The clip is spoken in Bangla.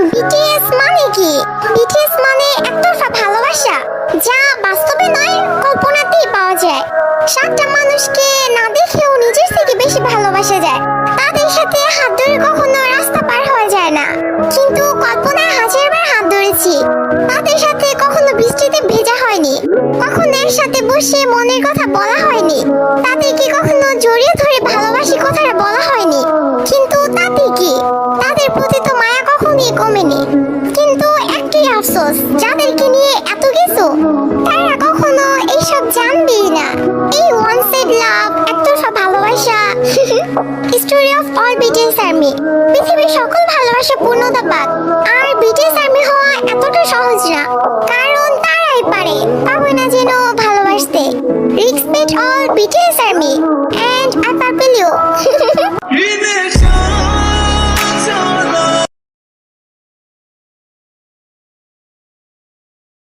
বিটিএস মানে কি? বিটিএস মানে একতরফা ভালোবাসা, যা বাস্তবে নয় কল্পনাতেই পাওয়া যায়। সাতটা মানুষকে না দেখেও নিজের থেকে বেশি ভালোবাসা যায়। তাদের সাথে হাত ধরে কখনো রাস্তা পার হওয়া যায় না, কিন্তু কল্পনায় হাজারবার হাত ধরেছি। তাদের সাথে কখনো বৃষ্টিতে ভেজা হয়নি, কখনো একসাথে বসে মনের কথা বলা হয়নি, তাদেরকে কখনো জড়িয়ে ধরে ভালোবাসি কথাটা বলা হয়নি। কিন্তু তাতে কি, তাদের প্রতি তো মায়া কখনোই কমেনি। কিন্তু একটাই আফসোস, যাদেরকে নিয়ে এত কিছু, তারা কখনো এইসব জানবেই না। এই ওয়ান সাইড লাভ, একতরফা ভালোবাসা। Story of all BTS army. পৃথিবীর সকল ভালোবাসা পূর্ণতা পাক, আর বিটিএস আর্মি হওয়া এতটা সহজ না, কারণ তারাই পারে, পাবে না যেন ভালোবাসতে। Respect all BTS army.